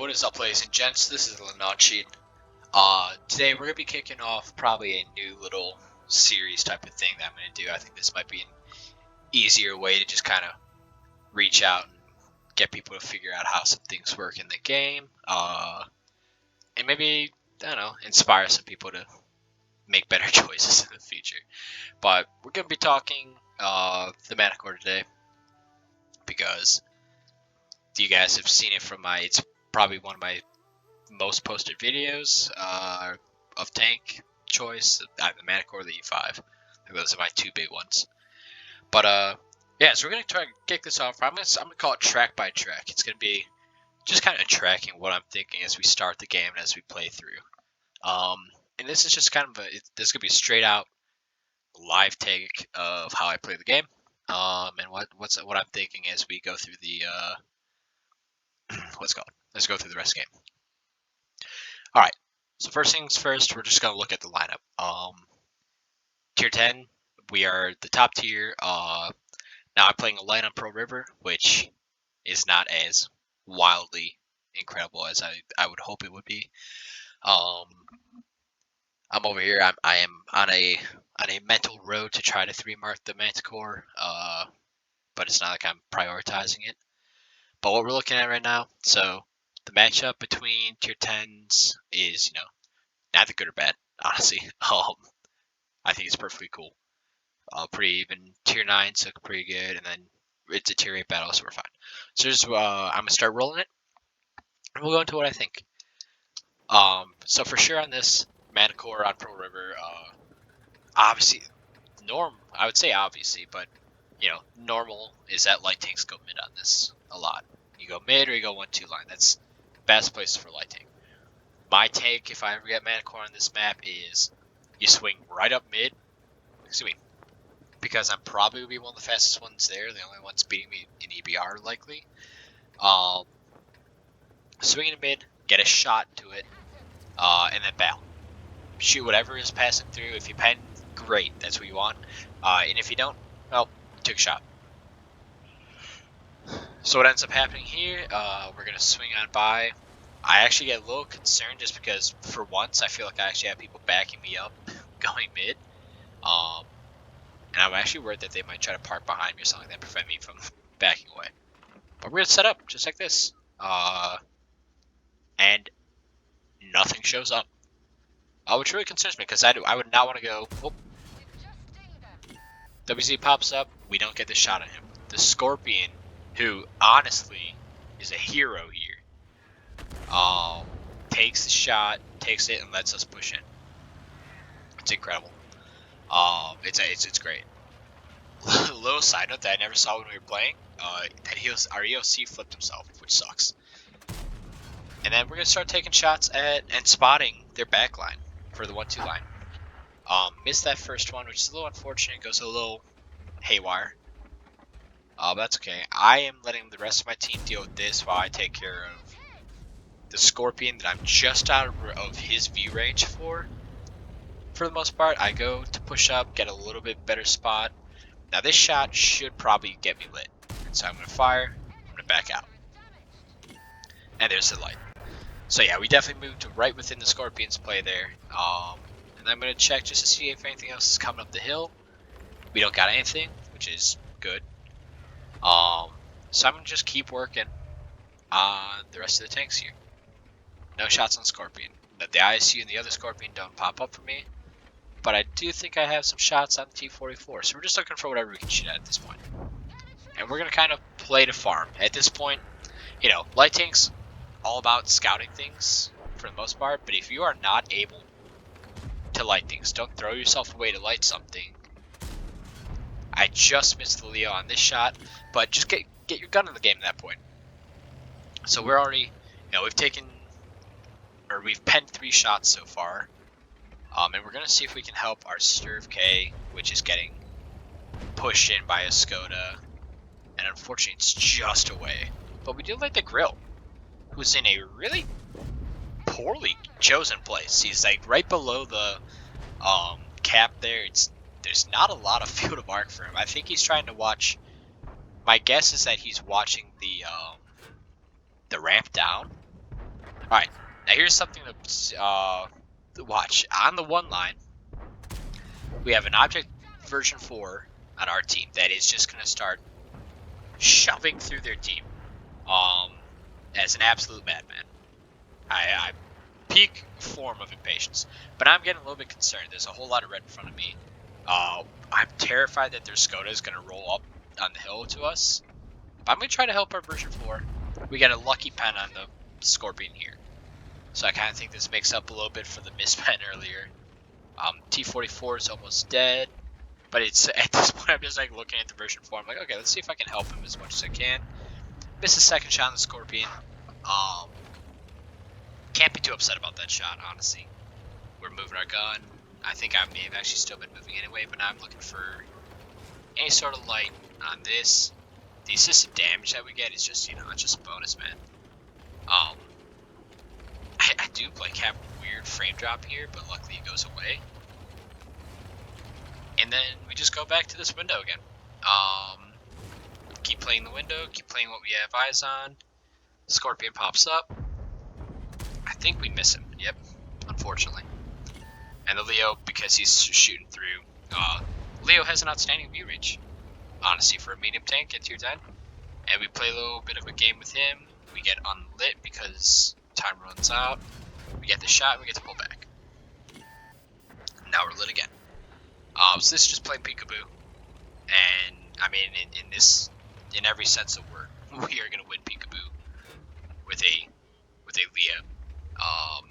What is up, ladies and gents? This is Lanachi. Today we're gonna be kicking off probably a new little series type of thing that I'm gonna do. I think this might be an easier way to just kind of reach out and get people to figure out how some things work in the game, and maybe I don't know, inspire some people to make better choices in the future. But we're gonna be talking the Manticore today because you guys have seen it from my. It's probably one of my most posted videos of tank choice. The Manticore, the E5. Those are my two big ones. But yeah, so we're gonna try to kick this off. I'm gonna call it track by track. It's gonna be just kind of tracking what I'm thinking as we start the game and as we play through. And this is just kind of this could be straight out live take of how I play the game. And what I'm thinking as we go through the let's go through the rest of the game. All right. So first things first, we're just gonna look at the lineup. Tier 10, we are the top tier. Now I'm playing a light on Pearl River, which is not as wildly incredible as I would hope it would be. I'm over here. I am on a mental road to try to 3-mark the Manticore, but it's not like I'm prioritizing it. But what we're looking at right now, so the matchup between tier 10s is, neither good or bad, honestly. I think it's perfectly cool. Pretty even. Tier 9s look pretty good, and then it's a tier 8 battle, so we're fine. So just, I'm going to start rolling it, and we'll go into what I think. So for sure on this Manticore on Pearl River, obviously, I would say obviously, but, normal is that light tanks go mid on this a lot. You go mid or you go 1-2 line. That's the best place for light tank. My take, if I ever get Manticore on this map, is you swing right up mid. Excuse me. Because I'm probably going to be one of the fastest ones there. The only ones beating me in EBR, likely. Swing in mid, get a shot to it, and then bail. Shoot whatever is passing through. If you pen, great. That's what you want. And if you don't, well, you took a shot. So what ends up happening here, we're going to swing on by. I actually get a little concerned just because, for once, I feel like I actually have people backing me up going mid. And I'm actually worried that they might try to park behind me or something like that, prevent me from backing away. But we're going to set up just like this. And nothing shows up. Which really concerns me, because I would not want to go... Oh. WZ pops up, we don't get the shot on him. The Scorpion, who honestly is a hero here, takes the shot, takes it, and lets us push in. It's incredible. It's great. Little side note that I never saw when we were playing, that our EOC flipped himself, which sucks. And then we're gonna start taking shots at and spotting their backline for the 1-2 line. Missed that first one, which is a little unfortunate. Goes a little haywire. But that's okay. I am letting the rest of my team deal with this while I take care of the Scorpion that I'm just out of his view range for. For the most part, I go to push up, get a little bit better spot. Now this shot should probably get me lit. So I'm going to fire, I'm going to back out. And there's the light. So yeah, we definitely moved to right within the Scorpion's play there. And I'm going to check just to see if anything else is coming up the hill. We don't got anything, which is good. So I'm going to just keep working on the rest of the tanks here. No shots on Scorpion. The ISU and the other Scorpion don't pop up for me. But I do think I have some shots on T-44. So we're just looking for whatever we can shoot at this point. And we're going to kind of play to farm. At this point, light tanks, all about scouting things for the most part. But if you are not able to light things, don't throw yourself away to light something. I just missed the Leo on this shot. But just get your gun in the game at that point. So we're already, we've penned 3 shots so far. And we're going to see if we can help our Sturv K, which is getting pushed in by a Skoda. And unfortunately, it's just away. But we do like the Grill, who's in a really poorly chosen place. He's like right below the cap there. There's not a lot of field of arc for him. I think he's trying to watch. My guess is that he's watching the ramp down Alright, now here's something to watch. On the one line, we have an object version 4 on our team that is just going to start shoving through their team as an absolute madman. I peak form of impatience. But I'm getting a little bit concerned. There's a whole lot of red in front of me. I'm terrified that their Skoda is going to roll up on the hill to us. But I'm going to try to help our version 4. We got a lucky pen on the Scorpion here. So I kind of think this makes up a little bit for the mispen earlier. T-44 is almost dead. But it's at this point, I'm just like looking at the version 4. I'm like, okay, let's see if I can help him as much as I can. Miss a second shot on the Scorpion. Can't be too upset about that shot, honestly. We're moving our gun. I think I may have actually still been moving anyway, but now I'm looking for any sort of light on this. The assisted damage that we get is just, it's just a bonus, man. I do like have a weird frame drop here, but luckily it goes away. And then we just go back to this window again. Keep playing the window, keep playing what we have eyes on. Scorpion pops up. I think we miss him. Yep, unfortunately. And the Leo, because he's shooting through, Leo has an outstanding view range, honestly, for a medium tank at tier 10. And we play a little bit of a game with him. We get unlit because time runs out. We get the shot, and we get to pull back. Now we're lit again. So this is just plain peekaboo. And, I mean, in every sense of word, we are going to win peekaboo with a Leo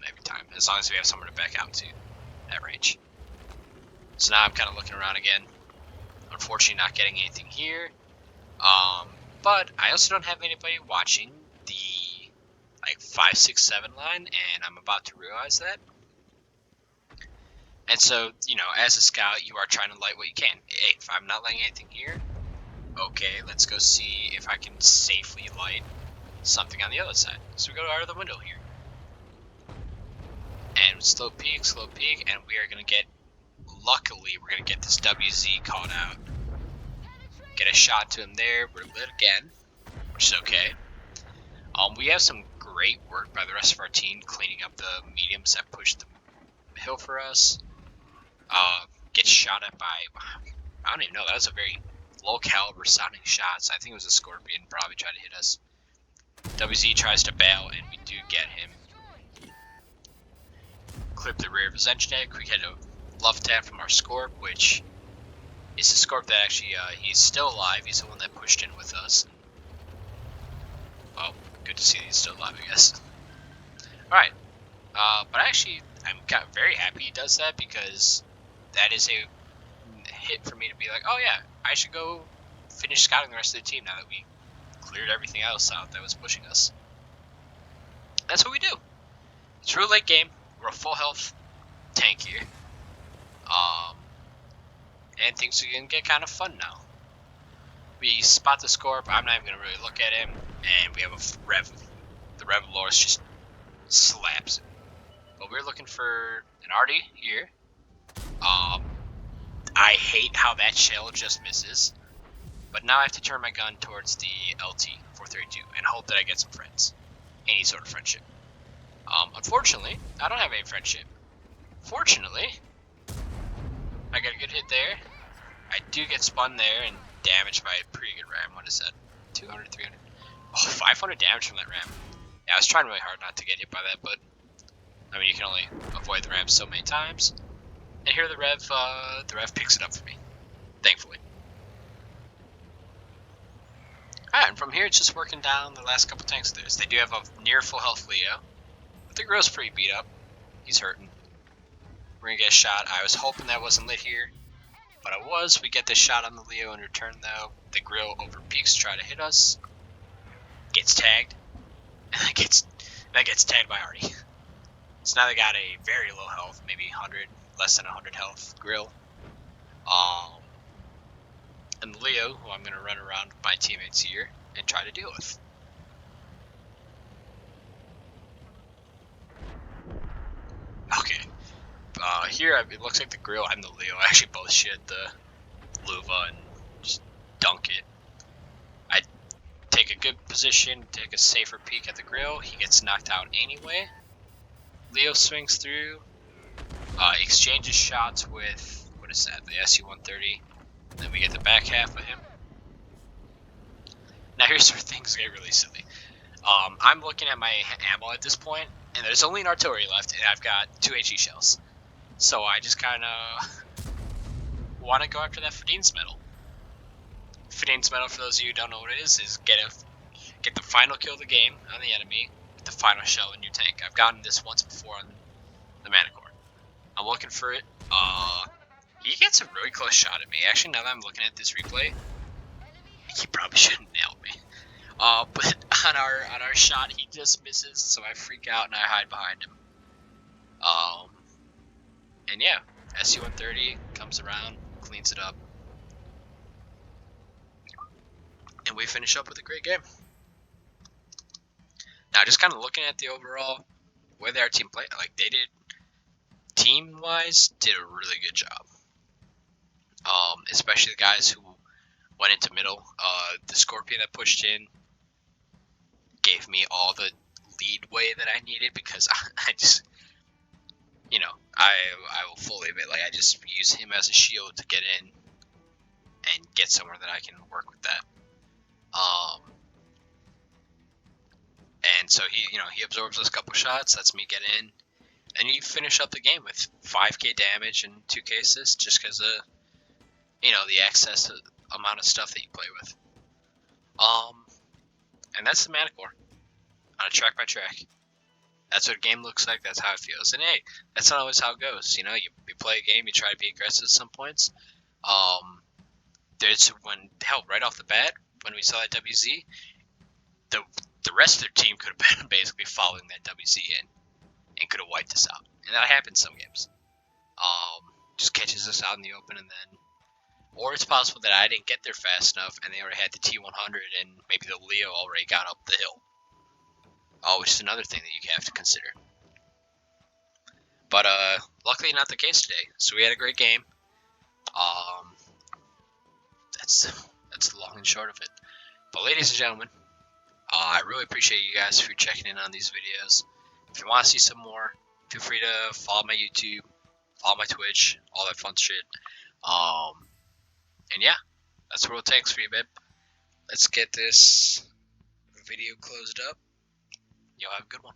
every time, as long as we have somewhere to back out to at range. So now I'm kind of looking around again. Unfortunately, not getting anything here. But I also don't have anybody watching the 5, 6, 7 line, and I'm about to realize that. And so, as a scout, you are trying to light what you can. Hey, if I'm not lighting anything here, okay, let's go see if I can safely light something on the other side. So we go out of the window here. And slow peek, and we are going to get, luckily, we're going to get this WZ called out. Get a shot to him there. We're lit again, which is okay. We have some great work by the rest of our team cleaning up the mediums that pushed the hill for us. Get shot at by, I don't even know, that was a very low caliber sounding shot. So I think it was a Scorpion, probably tried to hit us. WZ tries to bail, and we do get him. Clip the rear of his engine deck. We get a love tap from our Scorp, which is the Scorp that actually, he's still alive. He's the one that pushed in with us. Well, good to see that he's still alive, I guess. Alright. But actually, I'm very happy he does that, because that is a hit for me to be like, oh yeah, I should go finish scouting the rest of the team now that we cleared everything else out that was pushing us. That's what we do. It's a real late game. We're a full health tank here. And things are going to get kind of fun now. We spot the Scorp. I'm not even going to really look at him. And we have a Rev. The Rev Loris just slaps him. But we're looking for an Artie here. I hate how that shell just misses. But now I have to turn my gun towards the LT 432 and hope that I get some friends. Any sort of friendship. Unfortunately, I don't have any friendship. Fortunately, I got a good hit there. I do get spun there and damaged by a pretty good ram. What is that? 200, 300? Oh, 500 damage from that ram. Yeah, I was trying really hard not to get hit by that, but I mean, you can only avoid the ram so many times. And here the Rev picks it up for me, thankfully. Alright, and from here it's just working down the last couple tanks of theirs. They do have a near full health Leo. But the grill's pretty beat up. He's hurting. We're gonna get a shot. I was hoping that wasn't lit here, but it was. We get this shot on the Leo in return though. The grill over peaks to try to hit us. Gets tagged. And that gets tagged by Artie. So now they got a very low health, maybe 100, less than 100 health grill. And Leo, who I'm going to run around with my teammates here and try to deal with. Okay. Here it looks like the grill and the Leo actually both shit the Luva and just dunk it. I take take a good position, take a safer peek at the grill. He gets knocked out anyway. Leo swings through, exchanges shots with, what is that, the SU-130. Then we get the back half of him. Now here's where things get really silly. I'm looking at my ammo at this point, and there's only an artillery left, and I've got 2 HE shells. So I just kind of want to go after that Fadins Medal. Fadins Medal, for those of you who don't know what it is get the final kill of the game on the enemy with the final shell in your tank. I've gotten this once before on the Manticore. I'm looking for it. He gets a really close shot at me. Actually, now that I'm looking at this replay, he probably shouldn't nail me. But on our shot, he just misses, so I freak out and I hide behind him. And yeah, SU-130 comes around, cleans it up, and we finish up with a great game. Now, just kind of looking at the overall way that our team played, like they did, team-wise, did a really good job. Especially the guys who went into middle. The Scorpion that pushed in gave me all the leadway that I needed because I just, you know, I will fully admit, like I just use him as a shield to get in and get somewhere that I can work with that. And so he absorbs those couple shots, lets me get in, and you finish up the game with 5k damage and 2k assists just because of, the excess amount of stuff that you play with. And that's the Manticore on a track by track. That's what a game looks like. That's how it feels. And hey, that's not always how it goes. You play a game, you try to be aggressive at some points. There's right off the bat, when we saw that WZ, the rest of their team could have been basically following that WZ in and could have wiped us out. And that happens some games. Just catches us out in the open, and then, or it's possible that I didn't get there fast enough and they already had the T100 and maybe the Leo already got up the hill. Which is another thing that you have to consider. But luckily not the case today. So we had a great game. That's the long and short of it. But ladies and gentlemen, I really appreciate you guys for checking in on these videos. If you want to see some more, feel free to follow my YouTube, follow my Twitch, all that fun shit. And yeah, that's World Tanks for you, babe. Let's get this video closed up. Y'all have a good one.